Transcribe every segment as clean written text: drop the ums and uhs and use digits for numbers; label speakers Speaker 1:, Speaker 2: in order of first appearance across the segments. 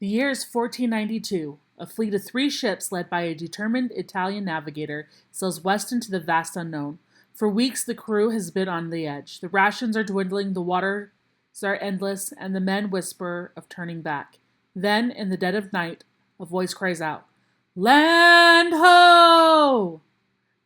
Speaker 1: The year is 1492. A fleet of 3 ships led by a determined Italian navigator sails west into the vast unknown. For weeks the crew has been on the edge. The rations are dwindling, the waters are endless, and the men whisper of turning back. Then, in the dead of night, a voice cries out, "Land ho!"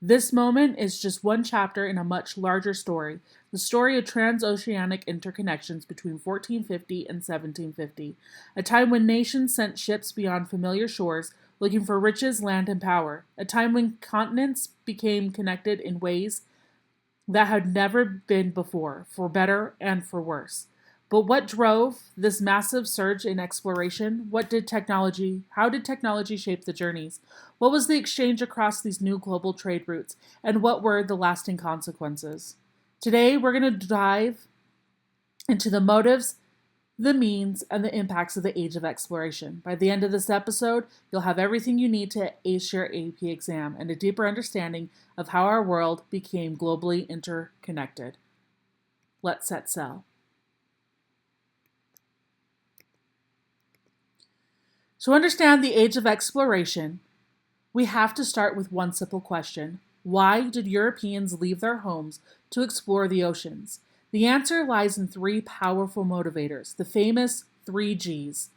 Speaker 1: This moment is just one chapter in a much larger story, the story of transoceanic interconnections between 1450 and 1750, a time when nations sent ships beyond familiar shores looking for riches, land, and power, a time when continents became connected in ways that had never been before, for better and for worse. But what drove this massive surge in exploration? How did technology shape the journeys? What was the exchange across these new global trade routes? And what were the lasting consequences? Today, we're going to dive into the motives, the means, and the impacts of the age of exploration. By the end of this episode, you'll have everything you need to ace your AP exam and a deeper understanding of how our world became globally interconnected. Let's set sail. To understand the age of exploration, we have to start with one simple question. Why did Europeans leave their homes to explore the oceans? The answer lies in 3 powerful motivators, the famous 3 Gs: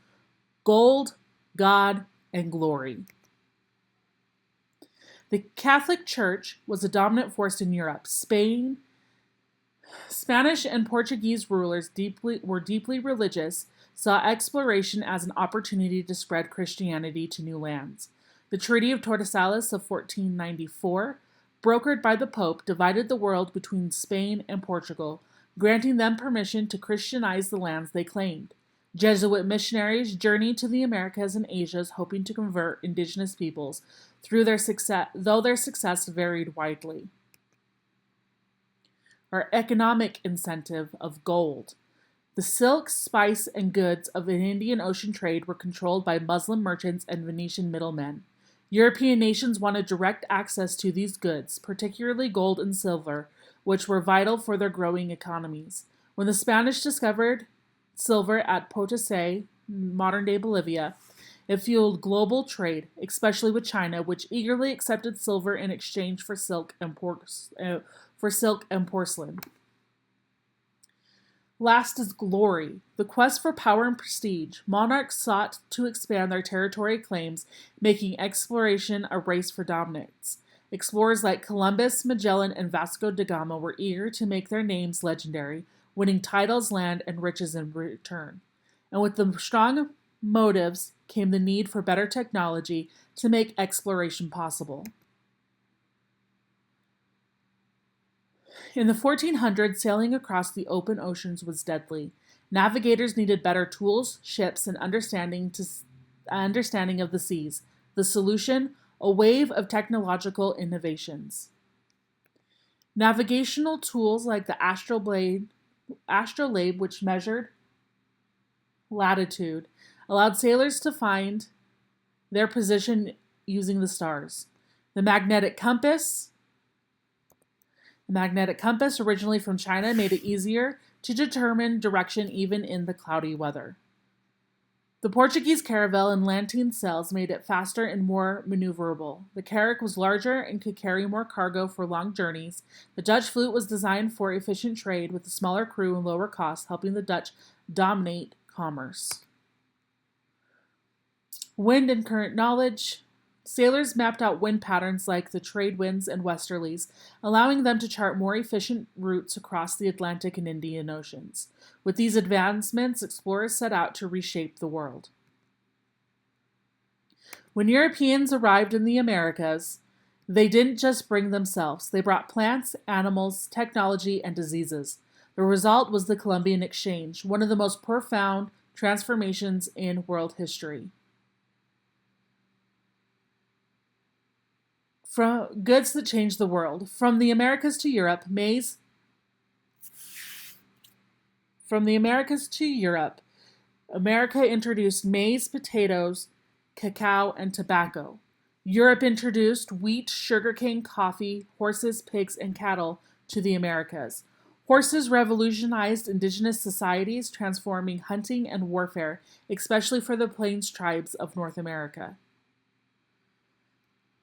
Speaker 1: gold, God, and glory. The Catholic Church was a dominant force in Europe. Spanish and Portuguese rulers were deeply religious, saw exploration as an opportunity to spread Christianity to new lands. The Treaty of Tordesillas of 1494, brokered by the Pope, divided the world between Spain and Portugal, granting them permission to Christianize the lands they claimed. Jesuit missionaries journeyed to the Americas and Asias hoping to convert indigenous peoples, though their success varied widely. Our economic incentive of gold. The silk, spice, and goods of an Indian Ocean trade were controlled by Muslim merchants and Venetian middlemen. European nations wanted direct access to these goods, particularly gold and silver, which were vital for their growing economies. When the Spanish discovered silver at Potosi, modern-day Bolivia, it fueled global trade, especially with China, which eagerly accepted silver in exchange for silk and porcelain. Last is glory. The quest for power and prestige. Monarchs sought to expand their territorial claims, making exploration a race for dominance. Explorers like Columbus, Magellan, and Vasco da Gama were eager to make their names legendary, winning titles, land, and riches in return. And with the strong motives came the need for better technology to make exploration possible. In the 1400s, sailing across the open oceans was deadly. Navigators needed better tools, ships, and understanding of the seas. The solution? A wave of technological innovations. Navigational tools like the astrolabe, which measured latitude, allowed sailors to find their position using the stars. The magnetic compass, originally from China, made it easier to determine direction even in the cloudy weather. The Portuguese caravel and lateen sails made it faster and more maneuverable. The carrack was larger and could carry more cargo for long journeys. The Dutch fleet was designed for efficient trade with a smaller crew and lower costs, helping the Dutch dominate commerce. Wind and current knowledge. Sailors mapped out wind patterns like the trade winds and westerlies, allowing them to chart more efficient routes across the Atlantic and Indian Oceans. With these advancements, explorers set out to reshape the world. When Europeans arrived in the Americas, they didn't just bring themselves. They brought plants, animals, technology, and diseases. The result was the Columbian Exchange, one of the most profound transformations in world history. From goods that changed the world. From the Americas to Europe, America introduced maize, potatoes, cacao, and tobacco. Europe introduced wheat, sugarcane, coffee, horses, pigs, and cattle to the Americas. Horses revolutionized indigenous societies, transforming hunting and warfare, especially for the Plains tribes of North America.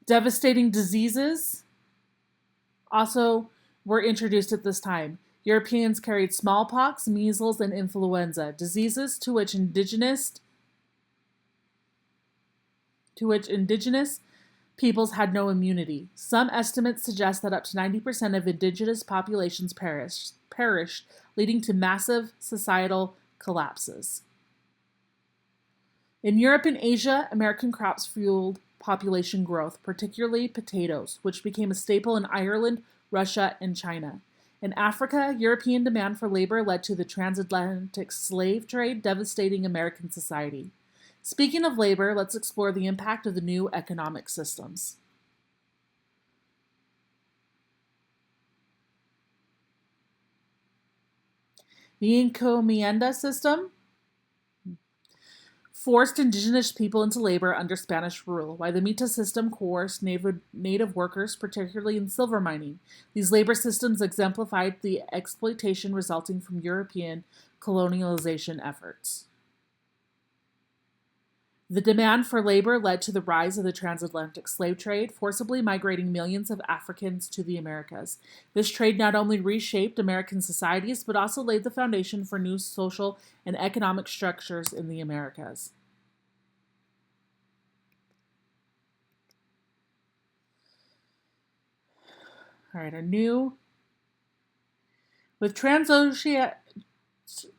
Speaker 1: Devastating diseases also were introduced at this time. Europeans carried smallpox, measles, and influenza, diseases to which indigenous peoples had no immunity. Some estimates suggest that up to 90% of indigenous populations perished, leading to massive societal collapses. In Europe and Asia, American crops fueled population growth, particularly potatoes, which became a staple in Ireland, Russia, and China. In Africa, European demand for labor led to the transatlantic slave trade, devastating American society. Speaking of labor, let's explore the impact of the new economic systems. The encomienda system forced indigenous people into labor under Spanish rule, while the Mita system coerced native workers, particularly in silver mining. These labor systems exemplified the exploitation resulting from European colonialization efforts. The demand for labor led to the rise of the transatlantic slave trade, forcibly migrating millions of Africans to the Americas. This trade not only reshaped American societies, but also laid the foundation for new social and economic structures in the Americas. All right,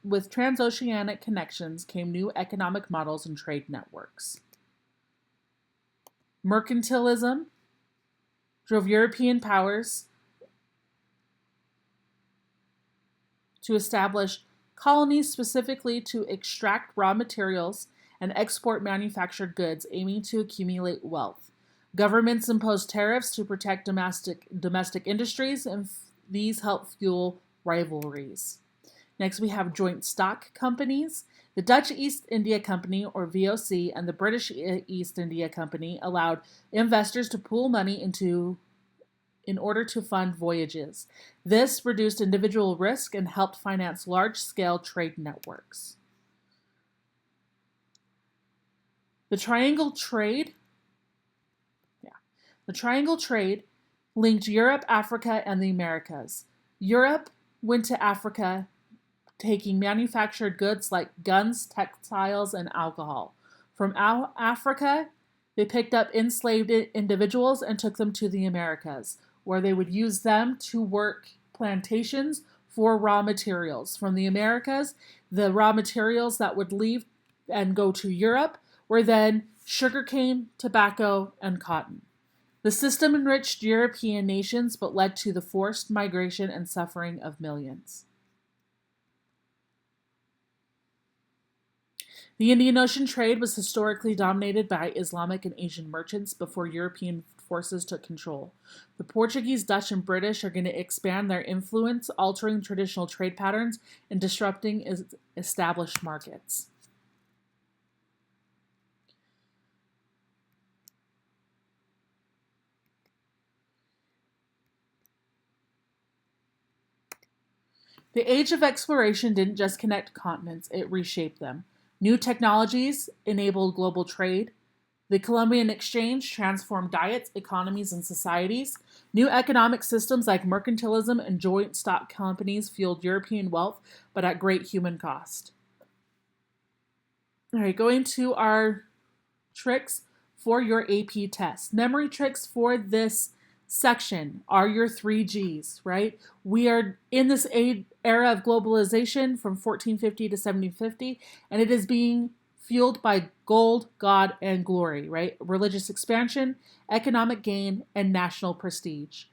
Speaker 1: with transoceanic connections came new economic models and trade networks. Mercantilism drove European powers to establish colonies specifically to extract raw materials and export manufactured goods, aiming to accumulate wealth. Governments imposed tariffs to protect domestic industries, and these helped fuel rivalries. Next, we have joint stock companies. The Dutch East India Company, or VOC, and the British East India Company allowed investors to pool money in order to fund voyages. This reduced individual risk and helped finance large-scale trade networks. The Triangle Trade linked Europe, Africa, and the Americas. Europe went to Africa taking manufactured goods like guns, textiles, and alcohol. From Africa, they picked up enslaved individuals and took them to the Americas, where they would use them to work plantations for raw materials. From the Americas, the raw materials that would leave and go to Europe were then sugarcane, tobacco, and cotton. The system enriched European nations but led to the forced migration and suffering of millions. The Indian Ocean trade was historically dominated by Islamic and Asian merchants before European forces took control. The Portuguese, Dutch, and British are going to expand their influence, altering traditional trade patterns and disrupting established markets. The age of exploration didn't just connect continents, it reshaped them. New technologies enabled global trade. The Columbian Exchange transformed diets, economies, and societies. New economic systems like mercantilism and joint stock companies fueled European wealth, but at great human cost. All right, going to our tricks for your AP test. Memory tricks for this section are your 3Gs, right? We are in this era of globalization from 1450 to 1750, and it is being fueled by gold, God, and glory, right? Religious expansion, economic gain, and national prestige.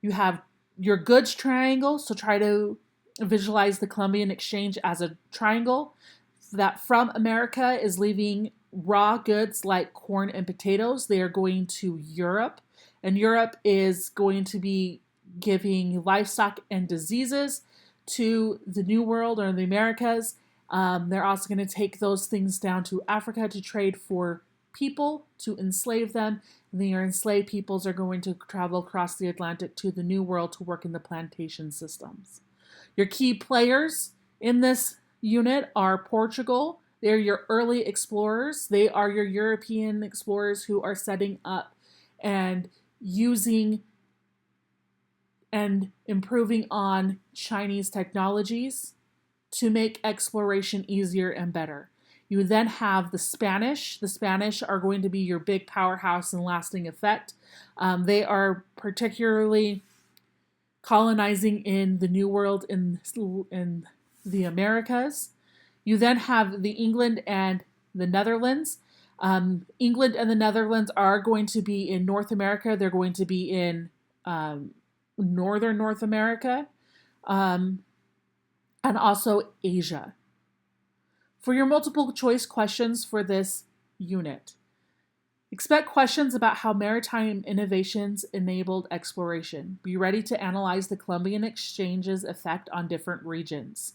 Speaker 1: You have your goods triangle, so try to visualize the Columbian Exchange as a triangle that from America is leaving raw goods like corn and potatoes. They are going to Europe, and Europe is going to be giving livestock and diseases to the New World or the Americas. They're also going to take those things down to Africa to trade for people, to enslave them. And the enslaved peoples are going to travel across the Atlantic to the New World to work in the plantation systems. Your key players in this unit are Portugal. They're your early explorers. They are your European explorers who are setting up and using and improving on Chinese technologies to make exploration easier and better. You then have the Spanish. The Spanish are going to be your big powerhouse and lasting effect. They are particularly colonizing in the New World in the Americas. You then have the England and the Netherlands. England and the Netherlands are going to be in North America. They're going to be in northern North America and also Asia. For your multiple choice questions for this unit, expect questions about how maritime innovations enabled exploration. Be ready to analyze the Columbian Exchange's effect on different regions.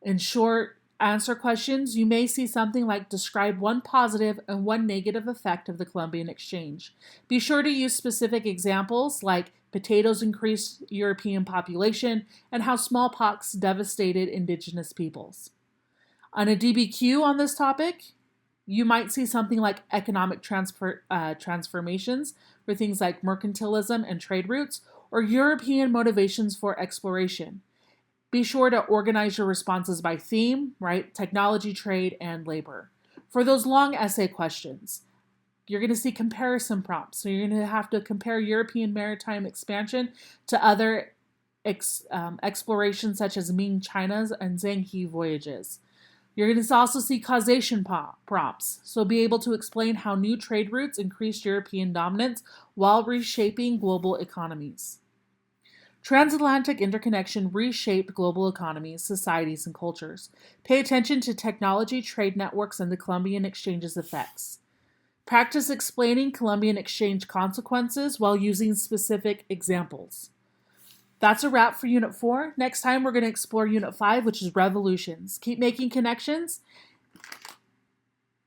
Speaker 1: In short, answer questions, you may see something like describe one positive and one negative effect of the Columbian Exchange. Be sure to use specific examples like potatoes increased European population and how smallpox devastated indigenous peoples. On a DBQ on this topic, you might see something like economic transformations for things like mercantilism and trade routes, or European motivations for exploration. Be sure to organize your responses by theme, right? Technology, trade, and labor. For those long essay questions, you're going to see comparison prompts. So you're going to have to compare European maritime expansion to other explorations such as Ming China's and Zhang He voyages. You're going to also see causation prompts, so be able to explain how new trade routes increased European dominance while reshaping global economies. Transatlantic interconnection reshaped global economies, societies, and cultures. Pay attention to technology, trade networks, and the Columbian Exchange's effects. Practice explaining Columbian Exchange consequences while using specific examples. That's a wrap for Unit 4. Next time, we're going to explore Unit 5, which is revolutions. Keep making connections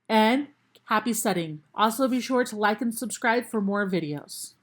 Speaker 1: and happy studying. Also, be sure to like and subscribe for more videos.